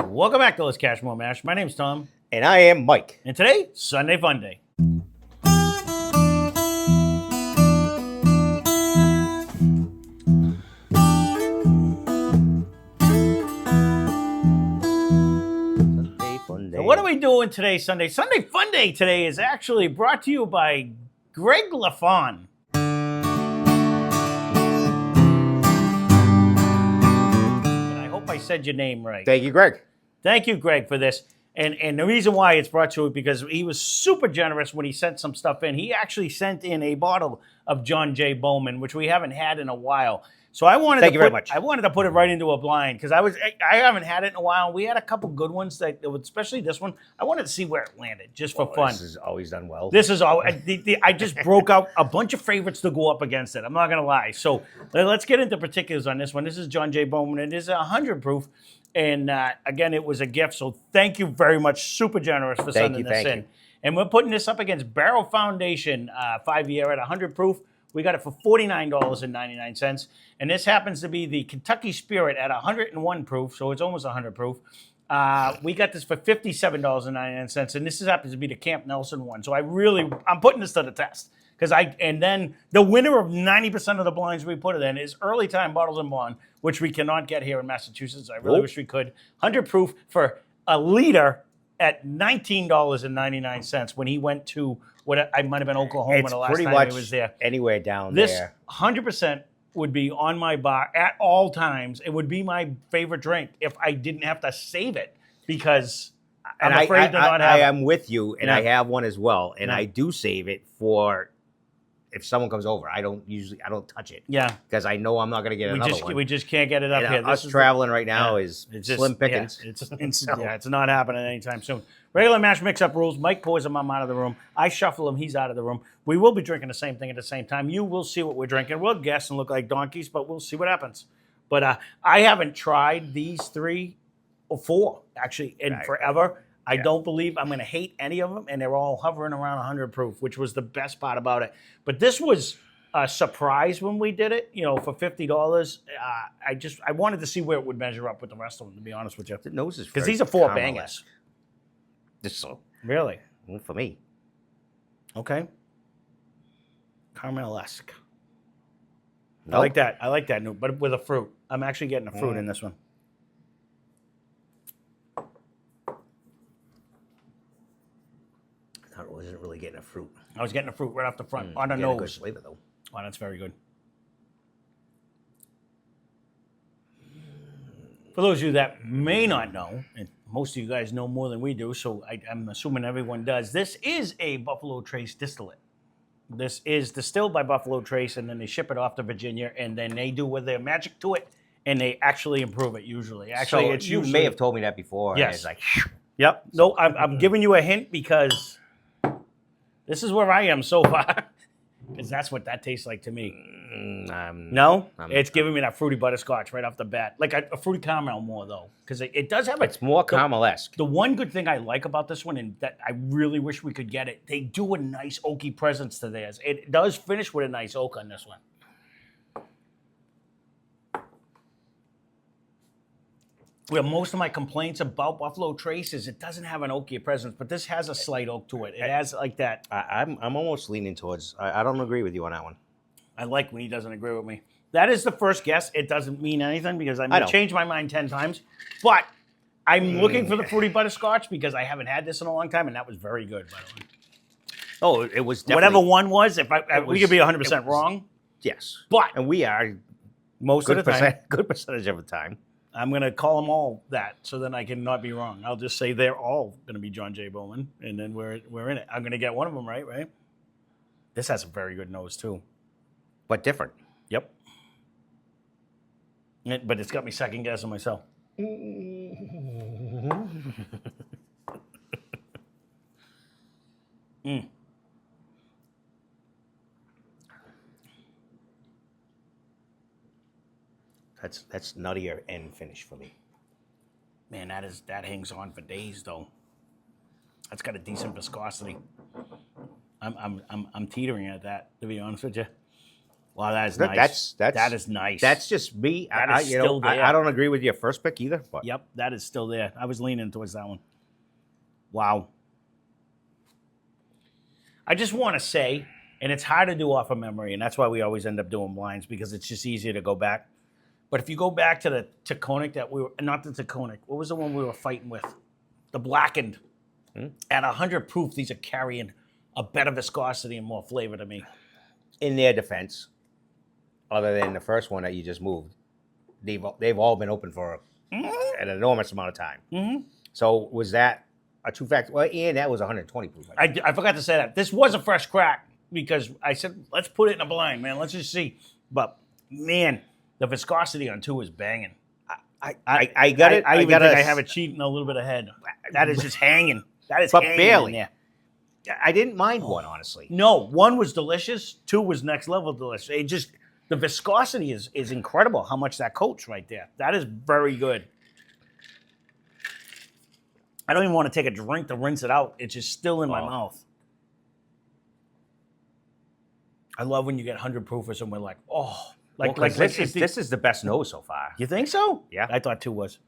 Welcome back to Lesscashmoremash. My name's Tom. And I am Mike. And today, Sunday Funday. So what are we doing today, Sunday? Sunday Funday today is actually brought to you by Greg LaFon. And I hope I said your name right. Thank you, Greg. Thank you, Greg, for this. And the reason why it's brought to you is because he was super generous when he sent some stuff in. He actually sent in a bottle of J Bowman, which we haven't had in a while. So I wanted very much. I wanted to put it right into a blind because I haven't had it in a while. We had a couple good ones, especially this one. I wanted to see where it landed just for fun. This is always done well. This is all. I just broke out a bunch of favorites to go up against it. I'm not gonna lie. So let's get into particulars on this one. This is J Bowman. It is 100 proof. And again, it was a gift, so thank you very much. Super generous for sending this in. And we're putting this up against Barrell Foundation 5-year at 100 proof. We got it for $49.99. And this happens to be the Kentucky Spirit at 101 proof, so it's almost 100 proof. We got this for $57.99, and this happens to be the Camp Nelson one. So I'm putting this to the test. And then the winner of 90% of the blinds we put it in is Early Time Bottles and Bond, which we cannot get here in Massachusetts. I really wish we could. 100 proof for a liter at $19.99 when he went to I might have been Oklahoma the last time he was there. Anywhere down this there. This 100% would be on my bar at all times. It would be my favorite drink if I didn't have to save it because I'm afraid to not have it. I am with you, and I have one as well, and I do save it for if someone comes over. I don't touch it. Yeah. Because I know I'm not going to get another one. We just can't get it up here. Us traveling right now is slim pickings. Yeah, it's not happening anytime soon. Regular mash mix-up rules. Mike pours them. I'm out of the room. I shuffle him. He's out of the room. We will be drinking the same thing at the same time. You will see what we're drinking. We'll guess and look like donkeys, but we'll see what happens. But I haven't tried these 3 or 4, actually, in forever. I don't believe I'm going to hate any of them, and they're all hovering around 100 proof, which was the best part about it. But this was a surprise when we did it, for $50. I wanted to see where it would measure up with the rest of them, to be honest with you. The nose is because these are 4 bangers. Just so. Really? Well, for me. Okay. Caramel-esque. Nope. I like that, but with a fruit. I'm actually getting a fruit in this one. I wasn't really getting a fruit. I was getting a fruit right off the front, on the nose. A good flavor, though. Oh, that's very good. For those of you that may not know, and most of you guys know more than we do, so I'm assuming everyone does, this is a Buffalo Trace distillate. This is distilled by Buffalo Trace, and then they ship it off to Virginia, and then they do with their magic to it, and they actually improve it usually. Actually, you may have told me that before. Yes. And it's like, yep. No, I'm giving you a hint because this is where I am so far. Because that's what that tastes like to me. No? It's giving me that fruity butterscotch right off the bat. Like a fruity caramel more, though. Because it does have it's more caramel-esque. The one good thing I like about this one, and that I really wish we could get it, they do a nice oaky presence to theirs. It does finish with a nice oak on this one. Where most of my complaints about Buffalo Trace is it doesn't have an oaky presence, but this has a slight oak to it. It has like that. I'm almost leaning towards. I don't agree with you on that one. I like when he doesn't agree with me. That is the first guess. It doesn't mean anything because I may change my mind 10 times. But I'm looking for the fruity butterscotch because I haven't had this in a long time, and that was very good, by the way. Oh, it was definitely. Whatever one was, we could be 100% wrong. Yes. But and we are most of the time. Good percentage of the time. I'm going to call them all that so then I can not be wrong. I'll just say they're all going to be J Bowman, and then we're in it. I'm going to get one of them right? This has a very good nose, too. But different. Yep. But it's got me second guessing myself. That's nuttier end finish for me. Man, that hangs on for days though. That's got a decent viscosity. I'm teetering at that, to be honest with you. Wow, that is That- nice. that's- that is nice. That's just me. That is still there. I don't agree with your first pick either. But Yep, that is still there. I was leaning towards that one. Wow. I just want to say, and it's hard to do off of memory, and that's why we always end up doing blinds, because it's just easier to go back. But if you go back to the Taconic that we were, not the Taconic, what was the one we were fighting with? The Blackened. At 100 proof, these are carrying a better viscosity and more flavor to me. in their defense, other than the first one that you just moved, they've all been open for an enormous amount of time. Mm-hmm. So was that a two factor? Well, and that was 120 proof. I forgot to say that. This was a fresh crack because I said, let's put it in a blind, man. Let's just see. But, man, the viscosity on 2 is banging. I got it. I even got think I have it cheating a little bit ahead. That is just hanging. That is But hanging barely. in there. I didn't mind one, honestly. No, 1 was delicious. 2 was next level delicious. It just, the viscosity is incredible how much that coats right there. That is very good. I don't even want to take a drink to rinse it out. It's just still in my mouth. I love when you get 100 proofers and we're like, oh. This is the best nose so far. You think so? Yeah. I thought 2 was.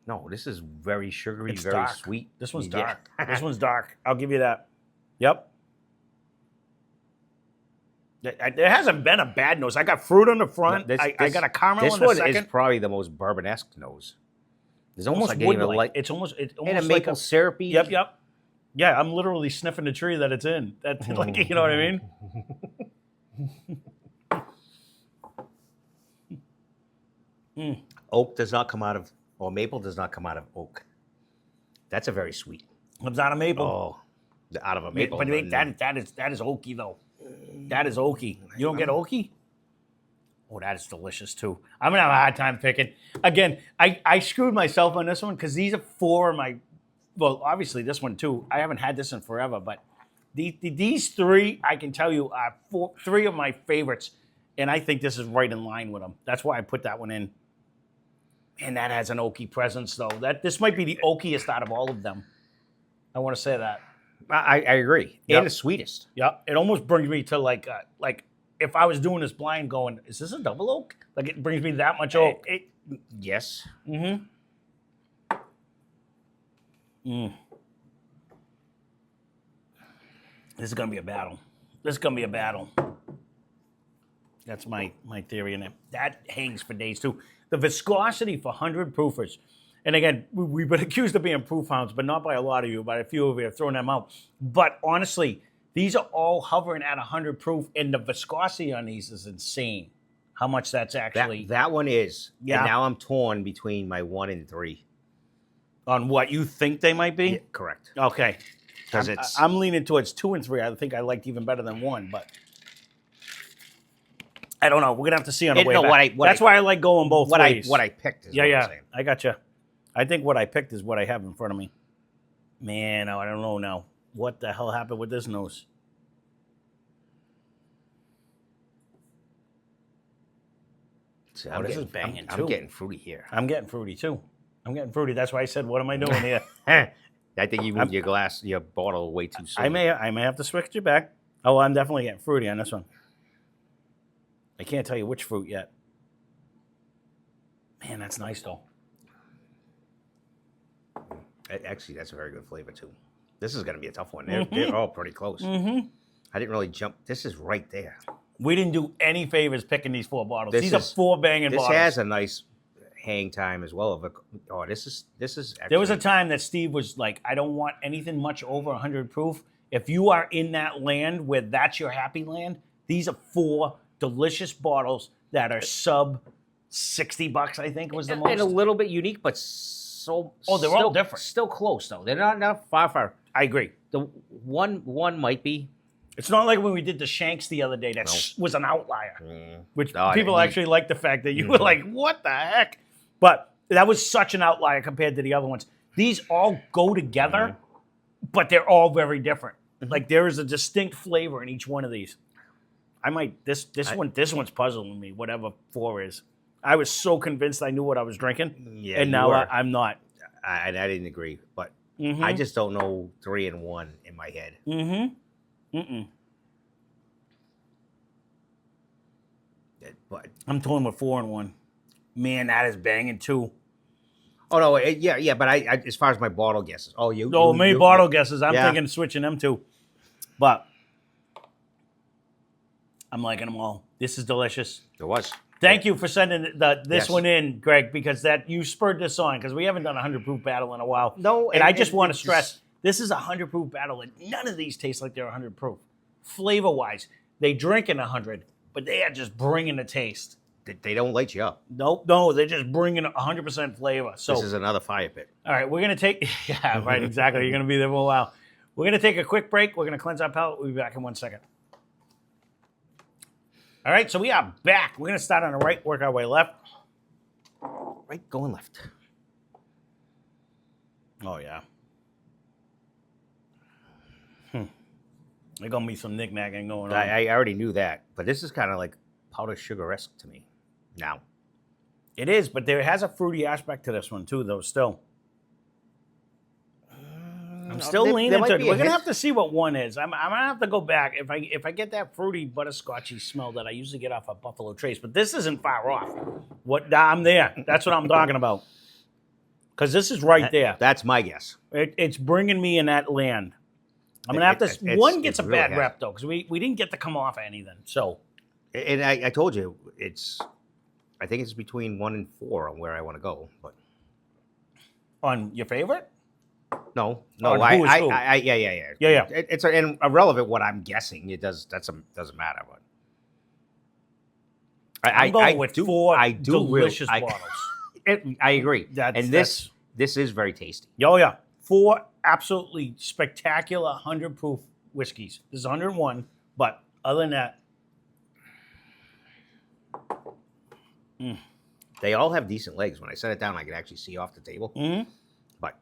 No, this is very sugary, It's very dark. sweet. This one's Yeah. dark. This one's dark. I'll give you that. Yep. There hasn't been a bad nose. I got fruit on the front. I got a caramel This in the one second. is probably the most bourbon-esque nose. There's almost Almost like wood even like. It's almost and a like maple syrupy. Yep. Yeah, I'm literally sniffing the tree that it's in. That's like, you know what I mean? Oak does not come out of, or maple does not come out of oak. That's a very sweet. Comes out of maple. Oh, out of a maple. But wait, that is oaky though. That is oaky. You don't get oaky? Oh, that is delicious too. I'm gonna have a hard time picking. Again, I screwed myself on this one because these are 4 of my. Well, obviously this one too. I haven't had this in forever, but these 3 I can tell you are 3 of my favorites, and I think this is right in line with them. That's why I put that one in. And that has an oaky presence though. This might be the oakiest out of all of them. I want to say that. I agree. Yep. And the sweetest. Yeah, it almost brings me to like if I was doing this blind, going, is this a double oak? Like it brings me that much oak. Yes. Mm-hmm. This is gonna be a battle. That's my theory in it. That hangs for days too. The viscosity for 100 proofers. And again, we've been accused of being proof hounds, but not by a lot of you, but a few of you have thrown them out. But honestly, these are all hovering at 100 proof, and the viscosity on these is insane. How much that's actually That one is. Yeah. And now I'm torn between my 1 and 3. on what you think they might be. Yeah, correct. Okay, Because I'm leaning towards 2 and 3. I think I liked even better than 1, but I don't know. We're gonna have to see on the way back. That's why I like going both ways. What I picked is Yeah, what yeah. I'm saying. I gotcha. I think what I picked is what I have in front of me. Man, I don't know now. What the hell happened with this nose? See, This is banging, I'm too. getting fruity here. I'm getting fruity too. That's why I said, what am I doing here? I think you moved your bottle way too soon. I may have to switch it back. Oh, I'm definitely getting fruity on this one. I can't tell you which fruit yet. Man, that's nice though. Actually, that's a very good flavor too. This is going to be a tough one. They're all pretty close. Mm-hmm. I didn't really jump. This is right there. We didn't do any favors picking these 4 bottles. This These are is- 4 banging This bottles. has a nice hang time as well. This is actually, There was a time that Steve was like, I don't want anything much over 100 proof. If you are in that land where that's your happy land, these are 4 delicious bottles that are sub $60, I think was the most. and a little bit unique, but so They're all different. Still close though. They're not far. I agree. The one might be. It's not like when we did the Shanks the other day. That was an outlier, which No, people he- actually like the fact that you were like, what the heck? But that was such an outlier compared to the other ones. These all go together, but they're all very different. Like there is a distinct flavor in each one of these. I might this one's puzzling me. Whatever 4 is, I was so convinced I knew what I was drinking, Yeah, and you now were. I'm not. I didn't agree, but Mm-hmm. I just don't know 3 and 1 in my head. Mm-hmm. Mm-mm. But I'm torn with 4 and 1. Man, that is banging too. oh no, yeah. But I as far as my bottle guesses, Many bottle guesses. I'm yeah. thinking of switching them too. But I'm liking them all. This is delicious. It was. Thank you for sending this Yes. one in, Greg, because that you spurred this on because we haven't done a 100 proof battle in a while. No, and I just want to it's stress this is a 100 proof battle, and none of these taste like they're 100 proof. Flavor wise, they drink in 100, but they are just bringing the taste. They don't light you up. Nope, no, they're just bringing 100% flavor. So This is another fire pit. all right, we're gonna take yeah, right, exactly. You're gonna be there for a while. We're gonna take a quick break. We're gonna cleanse our palate. We'll be back in 1 second. All right, so we are back. We're gonna start on the right, work our way left. Right, going left. Oh yeah. There's gonna be some knick-knacking going on. I already knew that, but this is kind of like powdered sugar-esque to me. Now, It is, but there has a fruity aspect to this one too, though. Still, I'm still there leaning might to it. be a We're gonna hint. have to see what one is. I'm gonna have to go back if I get that fruity butterscotchy smell that I usually get off of Buffalo Trace. But this isn't far off. I'm there. That's what I'm talking about. Because this is right there. That's my guess. It's bringing me in that land. I'm gonna have to. One gets a really bad has. rep though, because we didn't get to come off anything. So And I told you, I think it's between 1 and 4 on where I want to go. But on your favorite. no, On who is who? yeah. Yeah. It's irrelevant what I'm guessing. Doesn't matter. But I'm going with 4 I do delicious really, bottles. I agree. That's- This is very tasty. Oh yeah, 4 absolutely spectacular 100 proof whiskeys. This is 101, but other than that, They all have decent legs. When I set it down, I could actually see off the table. mhm. But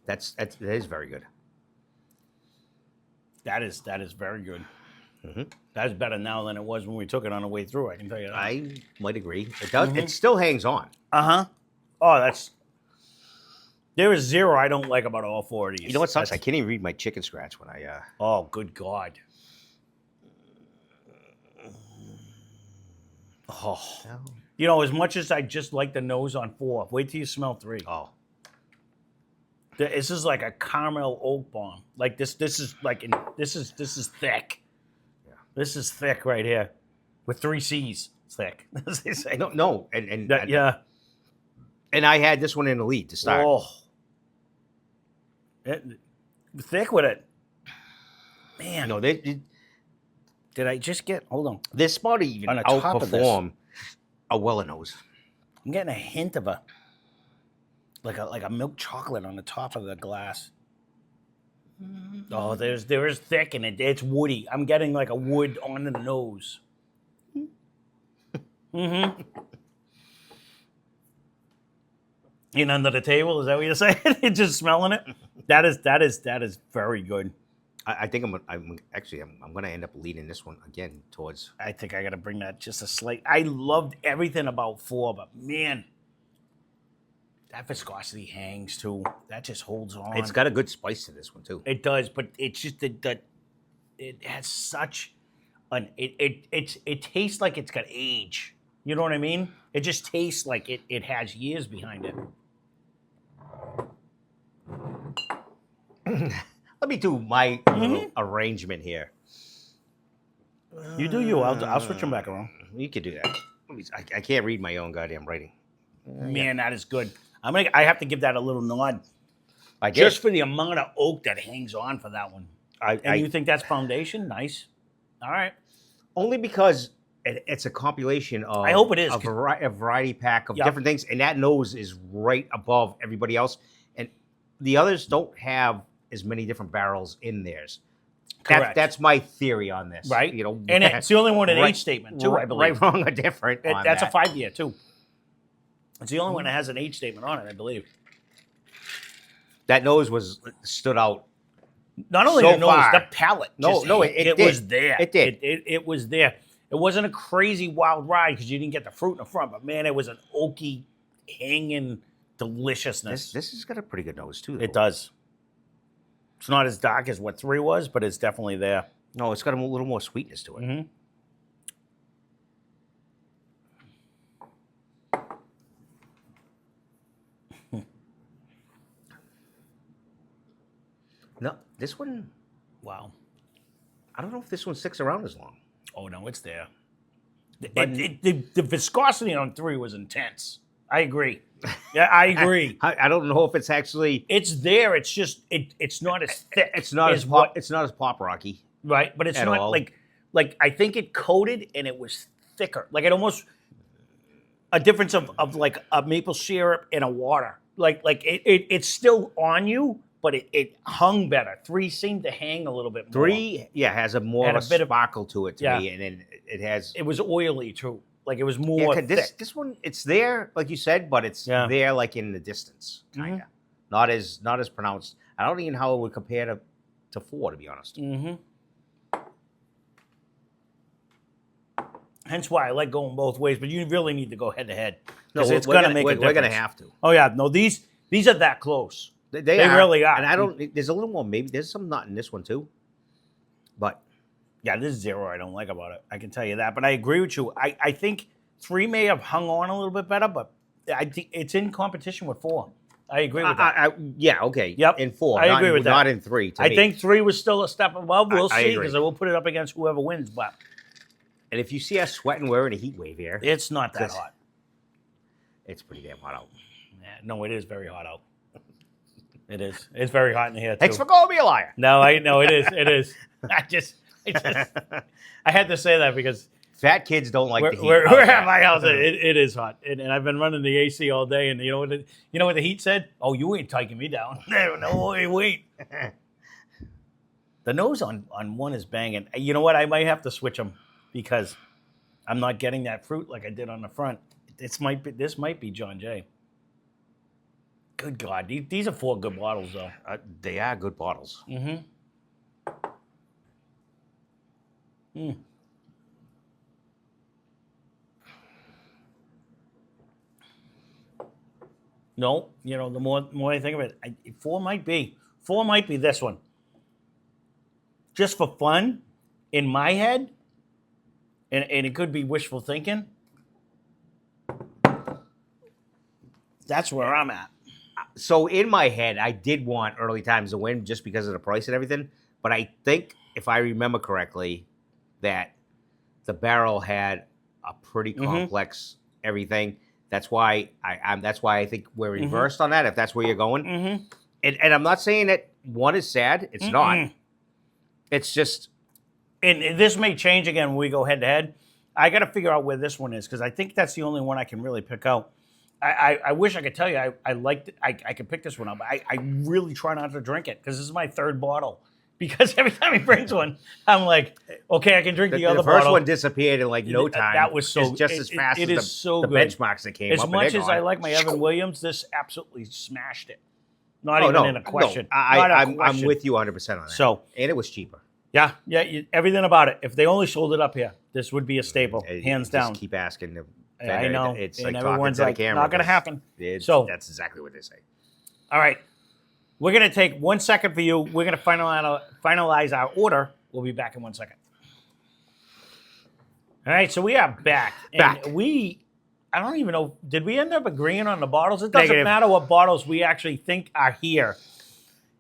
that is very good. that is very good. Mhm. That is better now than it was when we took it on the way through. I can tell you that. I might agree. It does. It still hangs on. Oh, there is 0 I don't like about all 4 of these. You know what sucks? I That's- can't even read my chicken scratch when I. Oh, good God. Oh. You know, as much as I just like the nose on 4, wait till you smell 3. Oh, This is like a caramel oak bomb. Like this is like this is thick. Yeah. This is thick right here, with 3 C's. It's thick. As they say. no, and Yeah. and I had this one in the lead to start. Oh. Thick with it. Man. No, Did I just get? Hold on. this spot even On the top of this. outperform a Weller nose. I'm getting a hint of a like a milk chocolate on the top of the glass. Oh, there is thick in it. It's woody. I'm getting like a wood on the nose. Mm-hmm. In under the table, is that what you're saying? You're just smelling it. That is very good. I think I'm going to end up leading this one again towards. I think I got to bring that just a slight. I loved everything about 4, but man, that viscosity hangs too. That just holds on. It's got a good spice to this one too. It does, but it's just that it has such an it tastes like it's got age. You know what I mean? It just tastes like it has years behind it. Let me do my little arrangement here. You do you. I'll switch them back around. You could do that. I can't read my own goddamn writing. Man, that is good. I have to give that a little nod. I did. Just for the amount of oak that hangs on for that one. I You think that's foundation? Nice. All right. only because it's a compilation of. I hope it is, a variety pack of Yep. different things, and that nose is right above everybody else, and the others don't have as many different barrels in theirs. Correct. That's my theory on this. Right. You know, And it's the only one in right- age statement too, I believe. Right, wrong, or different. on That's that. a 5-year too. It's the only one that has an age statement on it, I believe. That nose stood out. Not only So the nose, far. the palate. No, it did. was there. It did. It was there. It wasn't a crazy wild ride because you didn't get the fruit in the front, but man, it was an oaky, hanging deliciousness. This has got a pretty good nose too. It though. does. It's not as dark as what 3 was, but it's definitely there. No, it's got a little more sweetness to it. Mhm. No, this one, Wow. I don't know if this one sticks around as long. Oh, no, it's there. But- The viscosity on 3 was intense. I agree. Yeah, I agree. I don't know if it's actually. It's there. It's just it's not as thick. It's not as pop. It's not as pop rocky. Right, but it's at not all. like I think it coated and it was thicker. Like it almost a difference of like a maple syrup and a water. Like it's still on you, but it hung better. 3 seemed to hang a little bit more. 3, has a more Had of a a bit of- sparkle to it to yeah. me, and then it has. It was oily too. Like it was Yeah, more 'cause thick. this one, it's there, like you said, but it's Yeah. there like in the distance, kind of. Not as pronounced. I don't even know how it would compare to 4, to be honest. Mm-hmm. Hence why I like going both ways, but you really need to go head to head. No, Because it's we're gonna make a we're difference. gonna have to. Oh yeah, no, these are that close. They really are. And I don't. There's a little more. Maybe there's some nut in this one too. But Yeah, there's 0 I don't like about it. I can tell you that. But I agree with you. I think 3 may have hung on a little bit better, but I think it's in competition with 4. I agree with that. yeah, okay. Yep. In 4, I not agree in, with that. not in 3. To I me. think 3 was still a step above. We'll I see agree. because I will put it up against whoever wins. But And if you see us sweating, we're in a heat wave here. it's not that This- hot. It's pretty damn hot out. Yeah, no, it is very hot out. It is. It's very hot in here too. Thanks for calling me a liar. No, it is. It is. I had to say that because Fat kids don't like the heat. we're How's at that? my house. It is hot, and I've been running the AC all day. And you know what the heat said? Oh, you ain't taking me down. No, wait. The nose on 1 is banging. You know what? I might have to switch them because I'm not getting that fruit like I did on the front. This might be John Jay. Good God, these are 4 good bottles though. They are good bottles. Mm-hmm. Mm. No, the more I think of it, 4 might be this one. Just for fun, in my head, and it could be wishful thinking. That's where I'm at. So in my head, I did want Early Times to win just because of the price and everything. But I think, if I remember correctly, that the barrel had a pretty complex everything. That's why I think we're reversed on that. If that's where you're going, and I'm not saying that 1 is sad. It's not. It's just. And this may change again when we go head to head. I got to figure out where this one is because I think that's the only one I can really pick out. I wish I could tell you I liked it. I could pick this one up. But I really try not to drink it because this is my 3rd bottle. Because every time he brings one, I'm like, okay, I can drink the other The first bottle. one disappeared in like no time. That was so It's just as fast it as is so the good. benchmarks that came As up. and much they're as I gone. like my Evan Williams, this absolutely smashed it. Not Oh, even no, in a question. No, Not a I'm question. with you 100% on that. So, and it was cheaper. yeah, everything about it. If they only sold it up here, this would be a staple, hands Just down. keep asking. The Yeah, I know. It's And like everyone's talking like, to the camera. not going to happen. So that's exactly what they say. All right. We're going to take 1 second for you. We're going to finalize our order. We'll be back in 1 second. All right, so we are back. And I don't even know, did we end up agreeing on the bottles? It doesn't matter what bottles we actually think are here.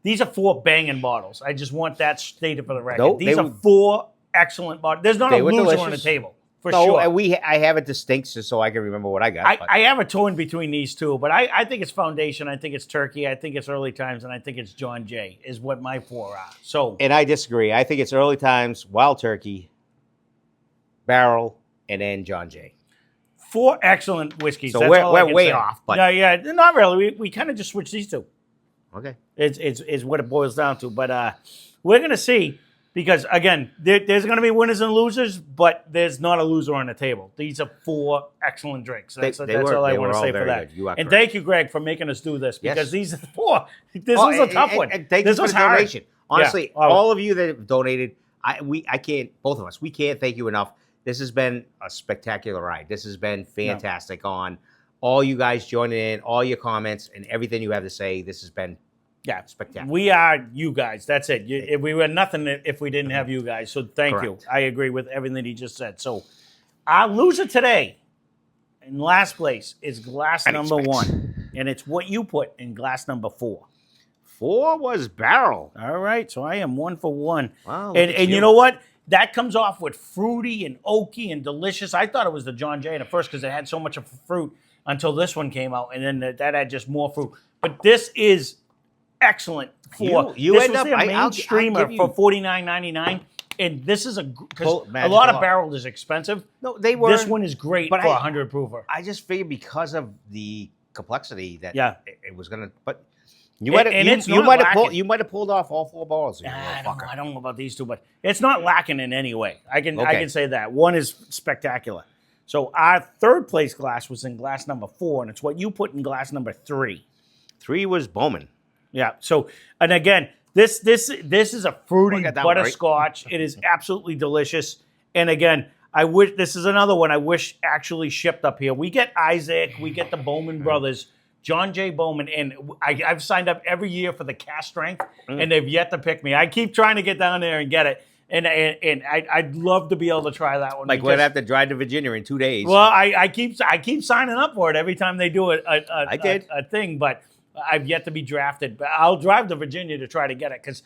These are 4 banging bottles. I just want that stated for the record. No, These are 4 excellent bottles. There's not a loser delicious. on the table, for No, sure. and I have it distinct just so I can remember what I got. I have a tone between these 2, but I think it's Foundation, I think it's Turkey, I think it's Early Times, and I think it's John Jay is what my 4 are. So, and I disagree. I think it's Early Times, Wild Turkey, Barrel, and then John Jay. 4 excellent whiskeys. So That's we're all I can way say. off, but yeah, not really. We kind of just switched these 2. okay. It's what it boils down to. But we're gonna see because again, there's gonna be winners and losers, but there's not a loser on the table. These are 4 excellent drinks. That's all I want to say for that. And thank you, Greg, for making us do this because these are 4. This was a tough one. And thank this you for was the hard. donation. Honestly, Yeah. all of you that have donated, I can't. Both of us, we can't thank you enough. This has been a spectacular ride. This has been fantastic. On all you guys joining in, all your comments, and everything you have to say. This has been spectacular. We are you guys. That's it. We were nothing if we didn't have you guys. So thank you. I agree with everything that he just said. So our loser today in last place is glass number 1. And it's what you put in glass number 4. 4 was Barrel. All right, so I am 1 for 1. Wow, And you know what? That comes off with fruity and oaky and delicious. I thought it was the John Jay at first because it had so much of fruit until this one came out, and then that had just more fruit. But this is excellent for You this end was up. their I'll mainstreamer give you, for $49.99, and this is because a Magic lot of Law. Barrel is expensive. No, they were. This one is great but for I- 100 proofer. I just figured because of the complexity that Yeah. it was gonna. But you might have. And it's You not might have pulled. lacking. You might have pulled off all 4 balls. You I don't know about these two, but it's not lacking in any way. I can Okay. say that. One is spectacular. So our third place glass was in glass number 4, and it's what you put in glass number 3. 3 was Bowman. Yeah. So, and again, this is a fruity I got that one right. butterscotch. It is absolutely delicious. And again, I wish this is another one I wish actually shipped up here. We get Isaac, we get the Bowman brothers, John J. Bowman, and I've signed up every year for the cast strength, and they've yet to pick me. I keep trying to get down there and get it, and I'd love to be able to try that one. Like we'd have to drive to Virginia in 2 days. Well, I keep signing up for it every time they do a thing, but I've yet to be drafted. But I'll drive to Virginia to try to get it because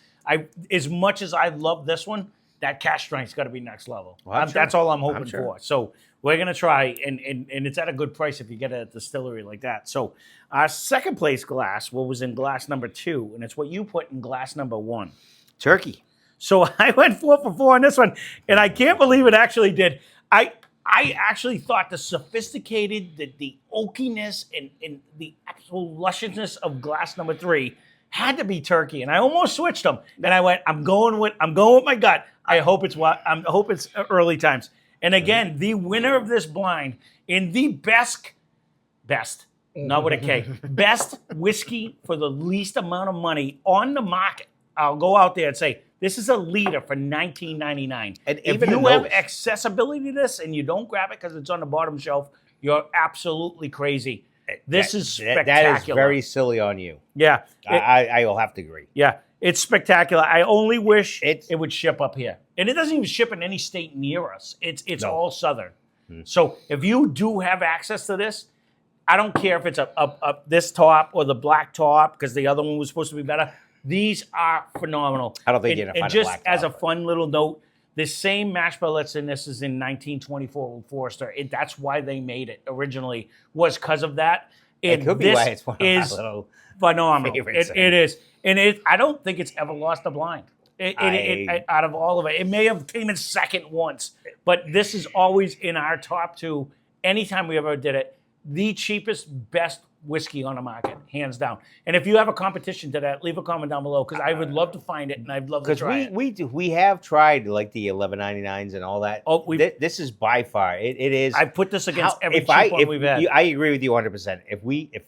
as much as I love this one, that cash strength's got to be next level. Well, That's all I'm hoping sure. for. So we're gonna try, and it's at a good price if you get it at a distillery like that. So our second place glass was in glass number 2, and it's what you put in glass number 1. Turkey. So I went 4 for 4 on this one, and I can't believe it actually did. I actually thought the sophisticated, the oakiness, and the absolute lusciousness of glass number 3 had to be turkey, and I almost switched them. And I went, I'm going with my gut. I hope it's Early Times. And again, the winner of this blind in the best, not with a K, best whiskey for the least amount of money on the market. I'll go out there and say, this is a liter for $19.99. And if even you in have those- accessibility to this and you don't grab it because it's on the bottom shelf, you're absolutely crazy. This is spectacular. That is very silly on you. Yeah. I will have to agree. Yeah, it's spectacular. I only wish It's- it would ship up here. And it doesn't even ship in any state near us. It's No. all southern. So if you do have access to this, I don't care if it's a this top or the black top, because the other one was supposed to be better. These are phenomenal. I don't think you're gonna And find a just black as top. a fun little note, the same mash bill that's in this is in 1924 with Forrester. That's why they made it originally, was because of that. It could be this why it's one of my is little phenomenal. favorites. It is. And I don't think it's ever lost a blind. Out of all of it. It may have came in second once, but this is always in our top 2. Anytime we ever did it, the cheapest, best whiskey on the market, hands down. And if you have a competition to that, leave a comment down below because I would love to find it and I'd love to try it. we have tried like the 11.99s and all that. Oh, this is by far it is. I put this against every cheap I one we've had. I agree with you 100%. If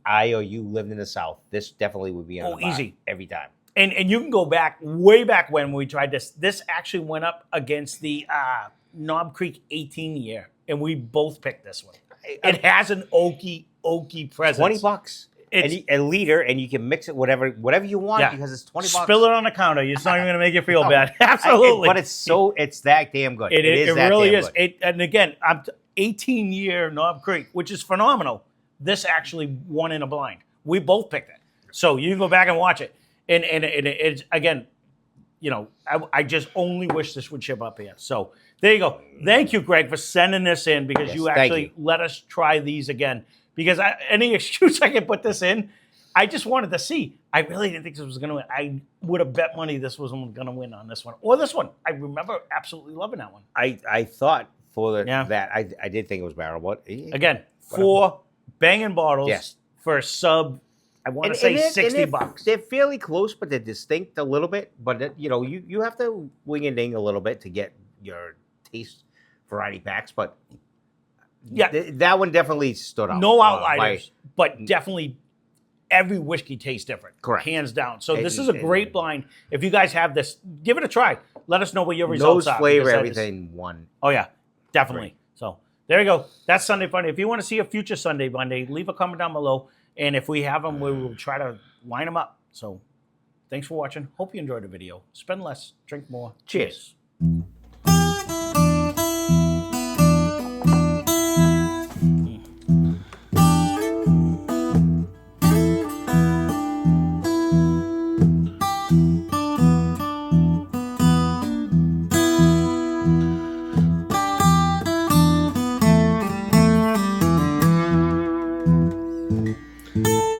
I or you lived in the South, this definitely would be on the bar easy. every time. And you can go back, way back when we tried this. This actually went up against the Knob Creek 18 year, and we both picked this one. It has an oaky presence. $20 It's a liter, and you can mix it whatever you want because it's $20. Spill it on the counter. It's not even going to make you feel bad. Absolutely. But it's that damn good. It that really damn is. good. And again, 18 year Knob Creek, which is phenomenal. This actually won in a blind. We both picked it. So you can go back and watch it. And it's, again, I just only wish this would ship up here. So there you go. Thank you, Greg, for sending this in because you actually let us try these again. Because any excuse I can put this in, I just wanted to see. I really didn't think this was going to win. I would have bet money this wasn't going to win on this one. Or this one. I remember absolutely loving that one. I thought for Yeah. that, I did think it was Barrel. But Again, 4 banging bottles Yes. for a sub, I want to say $60. They're fairly close, but they're distinct a little bit. But you have to wing and ding a little bit to get your taste variety packs. But Yeah. that one definitely stood out. No outliers, but definitely every whiskey tastes different. Correct. Hands down. So this is a great blind. If you guys have this, give it a try. Let us know what your results Nose are. flavor, because that is- everything one. Oh, yeah. Definitely. Great. So there you go. That's Sunday Funday. If you want to see a future Sunday Monday, leave a comment down below. And if we have them, we will try to line them up. So thanks for watching. Hope you enjoyed the video. Spend less, drink more. Cheers.